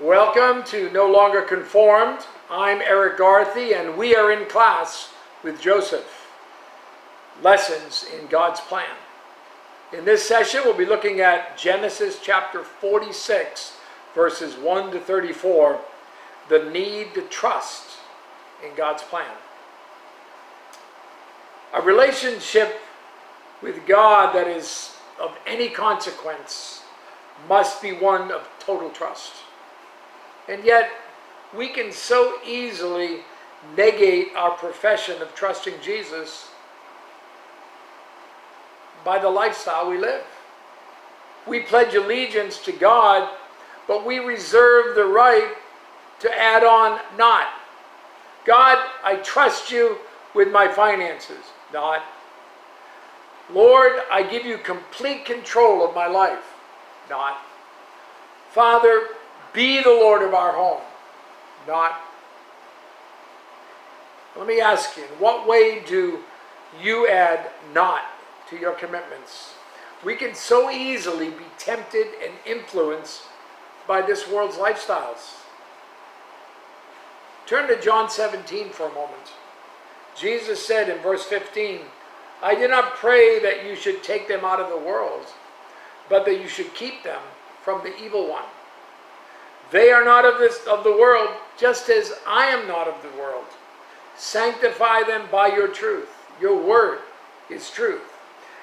Welcome to No Longer Conformed. I'm Erik Garthe, and we are in class with Joseph. Lessons in God's Plan. In this session, we'll be looking at Genesis chapter 46, verses 1 to 34, the need to trust in God's plan. A relationship with God that is of any consequence must be one of total trust. And yet, we can so easily negate our profession of trusting Jesus by the lifestyle we live. We pledge allegiance to God, but we reserve the right to add on not. God, I trust you with my finances. Not. Lord, I give you complete control of my life. Not. Father, be the Lord of our home. Not. Let me ask you, in what way do you add not to your commitments? We can so easily be tempted and influenced by this world's lifestyles. Turn to John 17 for a moment. Jesus said in verse 15, I did not pray that you should take them out of the world, but that you should keep them from the evil one. They are not of the world, just as I am not of the world. Sanctify them by your truth. Your word is truth.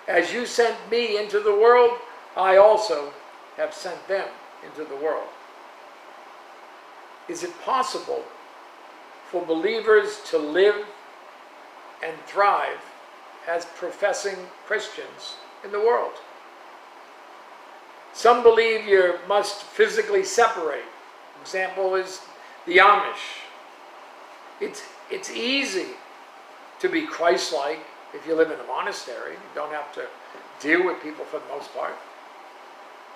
As you sent me into the world, I also have sent them into the world. Is it possible for believers to live and thrive as professing Christians in the world? Some believe you must physically separate. Example is the Amish. It's easy to be Christ-like if you live in a monastery. You don't have to deal with people for the most part.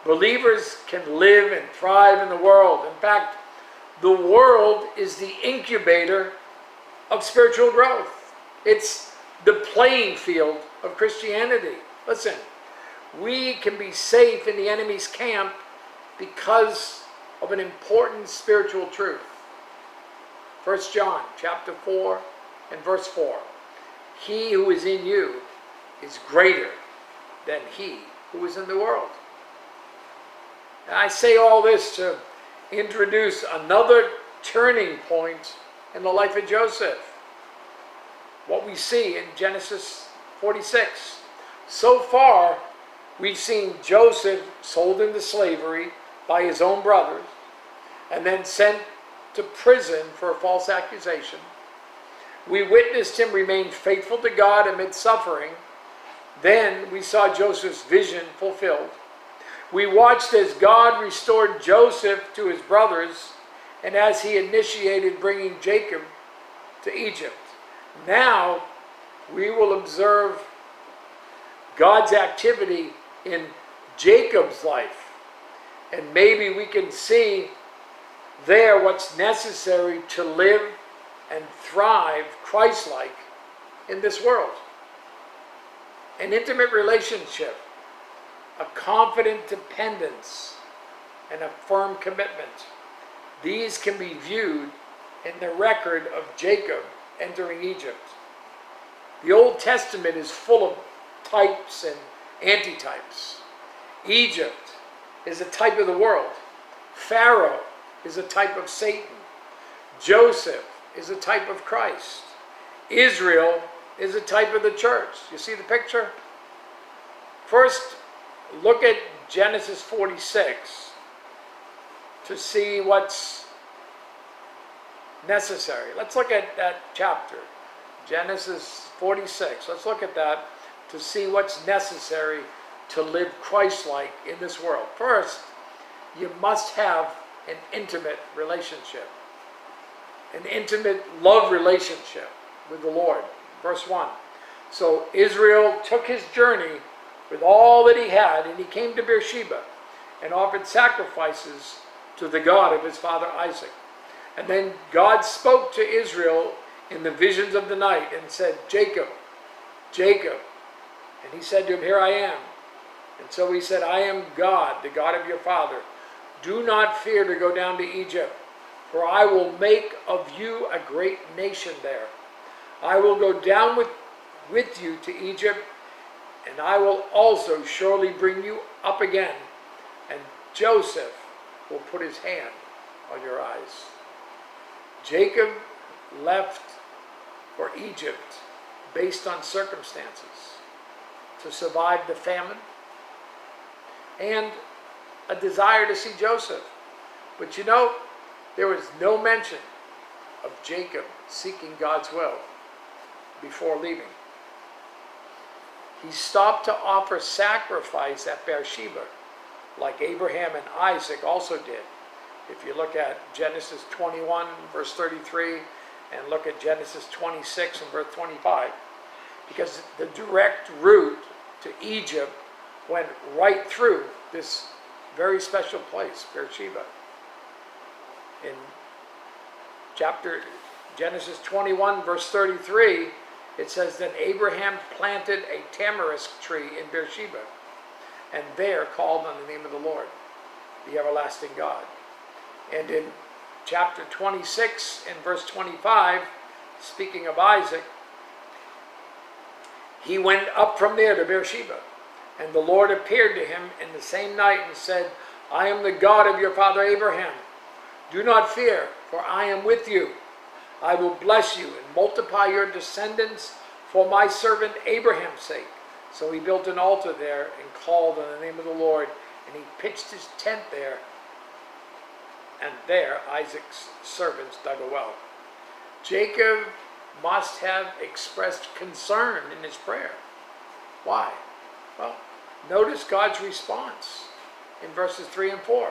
Believers can live and thrive in the world. In fact, the world is the incubator of spiritual growth. It's the playing field of Christianity. Listen, we can be safe in the enemy's camp because of an important spiritual truth. 1 John chapter 4 and verse 4. He who is in you is greater than he who is in the world. And I say all this to introduce another turning point in the life of Joseph. What we see in Genesis 46. So far, we've seen Joseph sold into slavery by his own brothers and then sent to prison for a false accusation. We witnessed him remain faithful to God amid suffering. Then we saw Joseph's vision fulfilled. We watched as God restored Joseph to his brothers and as he initiated bringing Jacob to Egypt. Now we will observe God's activity in Jacob's life. And maybe we can see there what's necessary to live and thrive Christ-like in this world. An intimate relationship, a confident dependence, and a firm commitment. These can be viewed in the record of Jacob entering Egypt. The Old Testament is full of types and antitypes. Egypt is a type of the world. Pharaoh is a type of Satan. Joseph is a type of Christ. Israel is a type of the church. You see the picture? First, look at Genesis 46 to see what's necessary. Let's look at that chapter, Genesis 46. Let's look at that to see what's necessary to live Christ-like in this world. First, you must have an intimate relationship, an intimate love relationship with the Lord. Verse 1. So Israel took his journey with all that he had, and he came to Beersheba and offered sacrifices to the God of his father Isaac. And then God spoke to Israel in the visions of the night and said, Jacob, Jacob. And he said to him, here I am. And so he said, I am God, the God of your father. Do not fear to go down to Egypt, for I will make of you a great nation there. I will go down with you to Egypt, and I will also surely bring you up again, and Joseph will put his hand on your eyes. Jacob left for Egypt based on circumstances to survive the famine and a desire to see Joseph. But you know, there was no mention of Jacob seeking God's will before leaving. He stopped to offer sacrifice at Beersheba, like Abraham and Isaac also did. If you look at Genesis 21, verse 33, and look at Genesis 26 and verse 25, because the direct route to Egypt went right through this very special place, Beersheba. In Genesis 21, verse 33, it says that Abraham planted a tamarisk tree in Beersheba, and there called on the name of the Lord, the everlasting God. And in chapter 26 and verse 25, speaking of Isaac, he went up from there to Beersheba, and the Lord appeared to him in the same night and said, I am the God of your father Abraham. Do not fear, for I am with you. I will bless you and multiply your descendants for my servant Abraham's sake. So he built an altar there and called on the name of the Lord, and he pitched his tent there. And there Isaac's servants dug a well. Jacob must have expressed concern in his prayer. Why? Well, notice God's response in verses 3 and 4.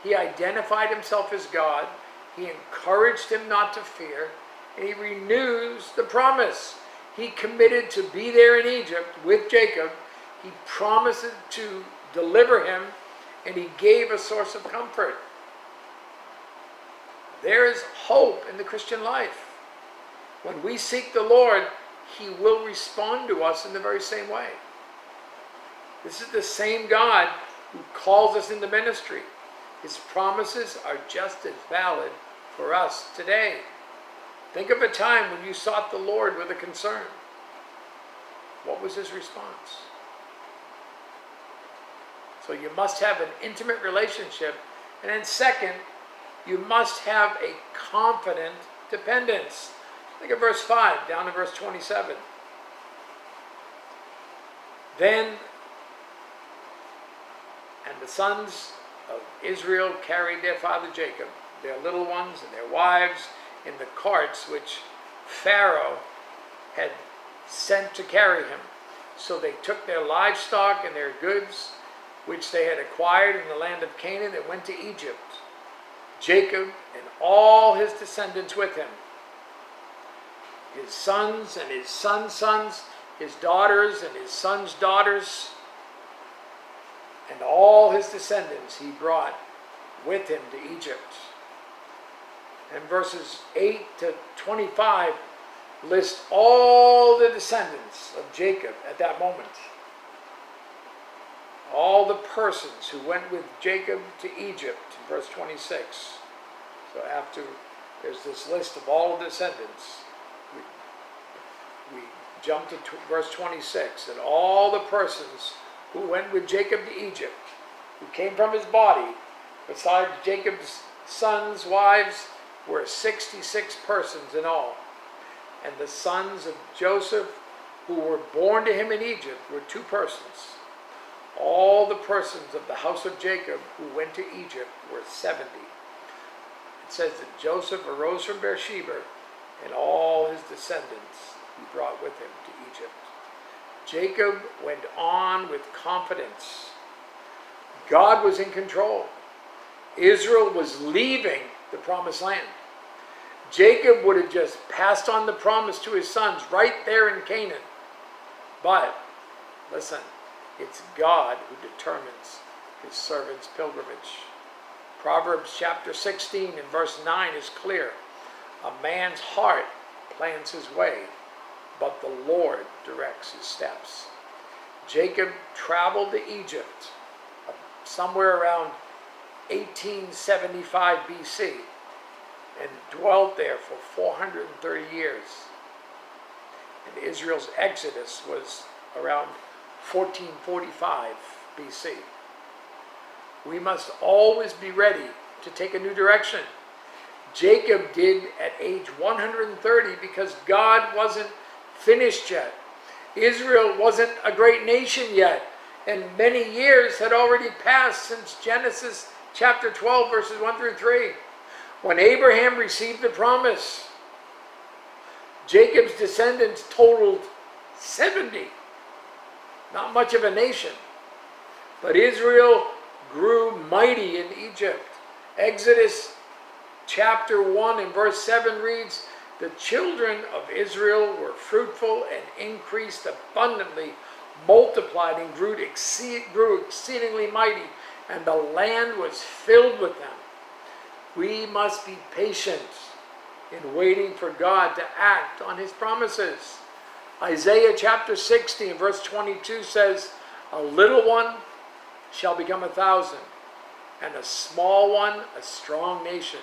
He identified himself as God. He encouraged him not to fear, and he renews the promise. He committed to be there in Egypt with Jacob. He promised to deliver him, and he gave a source of comfort. There is hope in the Christian life. When we seek the Lord, he will respond to us in the very same way. This is the same God who calls us into ministry. His promises are just as valid for us today. Think of a time when you sought the Lord with a concern. What was his response? So you must have an intimate relationship. And then second, you must have a confident dependence. Look at verse 5, down to verse 27. Then, and the sons of Israel carried their father Jacob, their little ones and their wives, in the carts which Pharaoh had sent to carry him. So they took their livestock and their goods, which they had acquired in the land of Canaan, and went to Egypt. Jacob and all his descendants with him, his sons and his sons' sons, his daughters and his sons' daughters, and all his descendants he brought with him to Egypt. And verses 8 to 25 list all the descendants of Jacob at that moment. All the persons who went with Jacob to Egypt, in verse 26. So after there's this list of all the descendants, we jump to verse 26, and all the persons who went with Jacob to Egypt, who came from his body, besides Jacob's sons' wives, were 66 persons in all. And the sons of Joseph, who were born to him in Egypt, were 2 persons. All the persons of the house of Jacob who went to Egypt were 70. It says that Joseph arose from Beersheba, and all his descendants he brought with him to Egypt. Jacob went on with confidence. God was in control. Israel was leaving the promised land. Jacob would have just passed on the promise to his sons right there in Canaan. But, listen, it's God who determines his servant's pilgrimage. Proverbs chapter 16 and verse 9 is clear. A man's heart plans his way, but the Lord directs his steps. Jacob traveled to Egypt somewhere around 1875 BC and dwelt there for 430 years. And Israel's exodus was around 1445 BC. We must always be ready to take a new direction. Jacob did at age 130 because God wasn't finished yet. Israel wasn't a great nation yet, and many years had already passed since Genesis chapter 12, verses 1 through 3. When Abraham received the promise, Jacob's descendants totaled 70. Not much of a nation. But Israel grew mighty in Egypt. Exodus chapter 1 and verse 7 reads, "The children of Israel were fruitful and increased abundantly, multiplied and grew exceedingly mighty, and the land was filled with them." We must be patient in waiting for God to act on his promises. Isaiah chapter 60 and verse 22 says, "A little one shall become 1,000, and a small one a strong nation.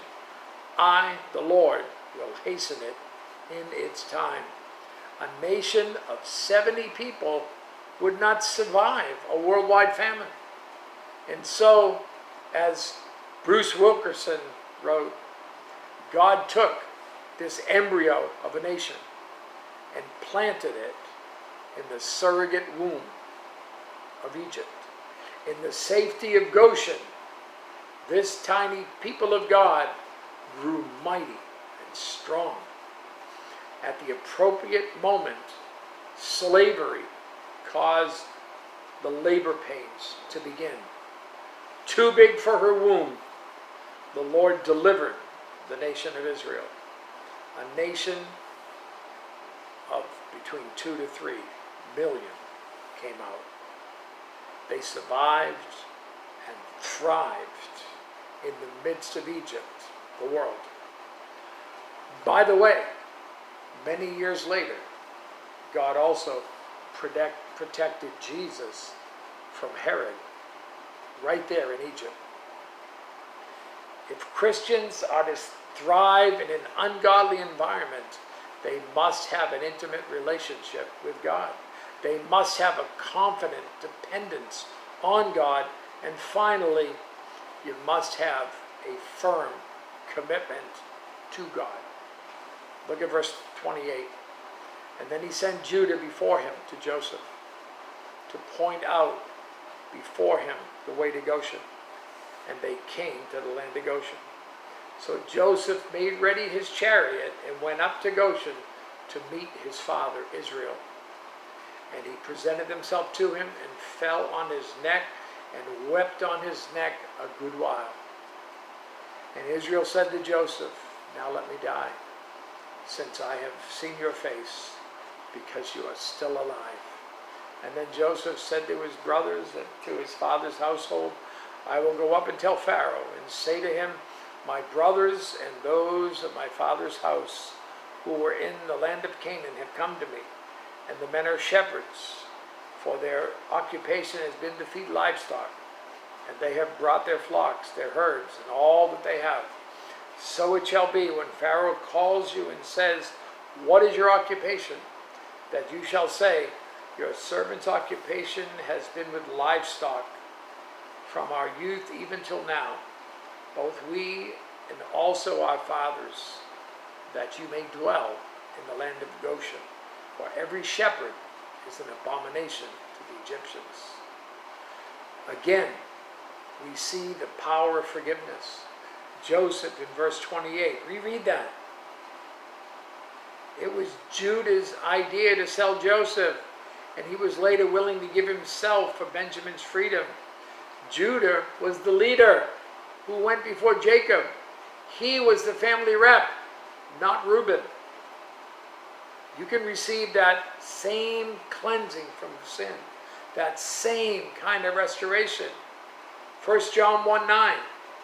I, the Lord, will hasten it in its time." A nation of 70 people would not survive a worldwide famine. And so, as Bruce Wilkerson wrote, God took this embryo of a nation and planted it in the surrogate womb of Egypt. In the safety of Goshen, this tiny people of God grew mighty and strong. At the appropriate moment, slavery caused the labor pains to begin. Too big for her womb, the Lord delivered the nation of Israel. A nation of between 2 to 3 million came out. They survived and thrived in the midst of Egypt, the world. By the way, many years later, God also protected Jesus from Herod right there in Egypt. If Christians are to thrive in an ungodly environment, they must have an intimate relationship with God. They must have a confident dependence on God. And finally, you must have a firm commitment to God. Look at verse 28. "And then he sent Judah before him to Joseph to point out before him the way to Goshen. And they came to the land of Goshen. So Joseph made ready his chariot and went up to Goshen to meet his father Israel. And he presented himself to him and fell on his neck and wept on his neck a good while. And Israel said to Joseph, 'Now let me die, since I have seen your face, because you are still alive.' And then Joseph said to his brothers and to his father's household, 'I will go up and tell Pharaoh and say to him, my brothers and those of my father's house who were in the land of Canaan have come to me, and the men are shepherds, for their occupation has been to feed livestock, and they have brought their flocks, their herds, and all that they have. So it shall be when Pharaoh calls you and says, what is your occupation? That you shall say, your servant's occupation has been with livestock from our youth even till now, both we and also our fathers, that you may dwell in the land of Goshen. For every shepherd is an abomination to the Egyptians.'" Again, we see the power of forgiveness. Joseph in verse 28, reread that. It was Judah's idea to sell Joseph, and he was later willing to give himself for Benjamin's freedom. Judah was the leader who went before Jacob. He was the family rep, not Reuben. You can receive that same cleansing from sin, that same kind of restoration. 1 John 1:9,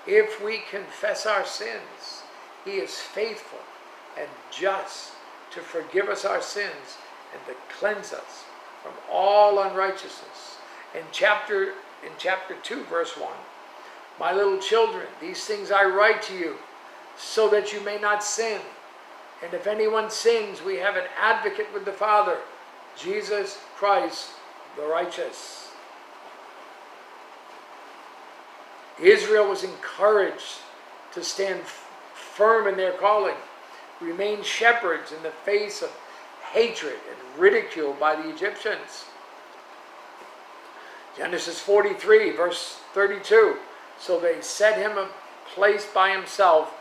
if we confess our sins, he is faithful and just to forgive us our sins and to cleanse us from all unrighteousness. In chapter 2, verse 1, My little children, these things I write to you, so that you may not sin. And if anyone sins, we have an advocate with the Father, Jesus Christ, the righteous. Israel was encouraged to stand firm in their calling, remain shepherds in the face of hatred and ridicule by the Egyptians. Genesis 43, verse 32. So they set him a place by himself,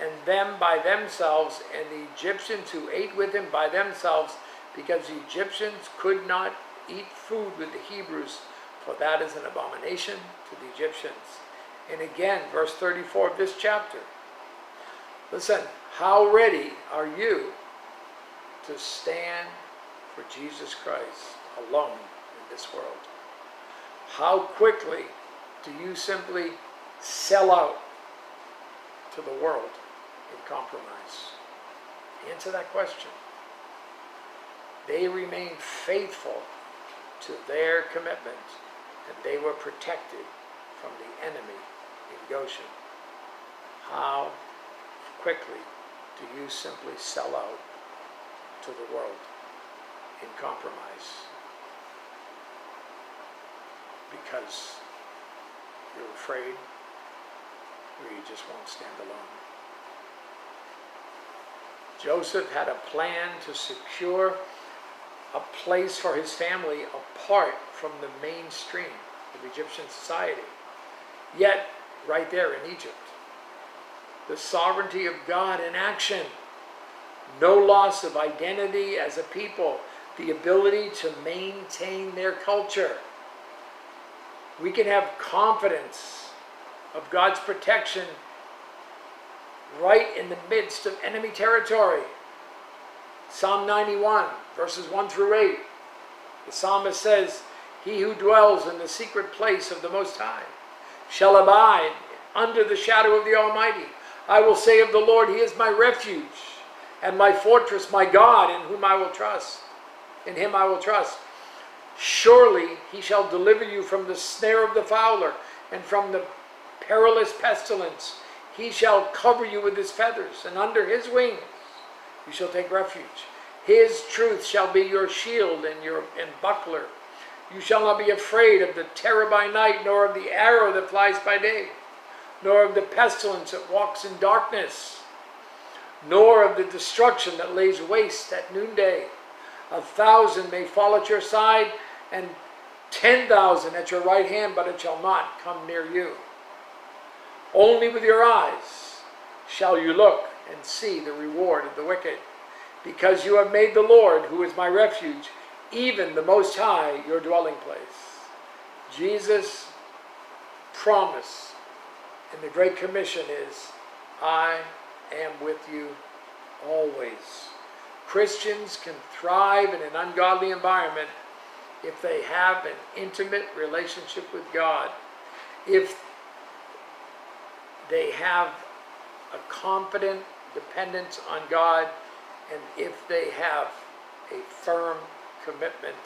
and them by themselves, and the Egyptians who ate with him by themselves, because the Egyptians could not eat food with the Hebrews, for that is an abomination to the Egyptians. And again, verse 34 of this chapter. Listen, how ready are you to stand for Jesus Christ alone in this world? How quickly do you simply sell out to the world in compromise? Answer that question. They remained faithful to their commitment, and they were protected from the enemy in Goshen. How quickly do you simply sell out to the world in compromise? Because you're afraid, or you just won't stand alone. Joseph had a plan to secure a place for his family apart from the mainstream of Egyptian society. Yet, right there in Egypt, the sovereignty of God in action, no loss of identity as a people, the ability to maintain their culture. We can have confidence of God's protection right in the midst of enemy territory. Psalm 91, verses 1 through 8. The psalmist says, "He who dwells in the secret place of the Most High shall abide under the shadow of the Almighty. I will say of the Lord, He is my refuge and my fortress, my God, in whom I will trust. In Him I will trust. Surely He shall deliver you from the snare of the fowler and from the perilous pestilence. He shall cover you with His feathers, and under His wings you shall take refuge. His truth shall be your shield and buckler. You shall not be afraid of the terror by night, nor of the arrow that flies by day, nor of the pestilence that walks in darkness, nor of the destruction that lays waste at noonday. 1,000 may fall at your side, and 10,000 at your right hand, but it shall not come near you. Only with your eyes shall you look and see the reward of the wicked, because you have made the Lord, who is my refuge, even the Most High, your dwelling place." Jesus' promise in the Great Commission is, "I am with you always." Christians can thrive in an ungodly environment if they have an intimate relationship with God, if they have a confident dependence on God, and if they have a firm commitment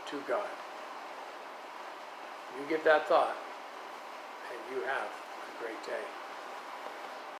to God. You give that thought, and you have a great day.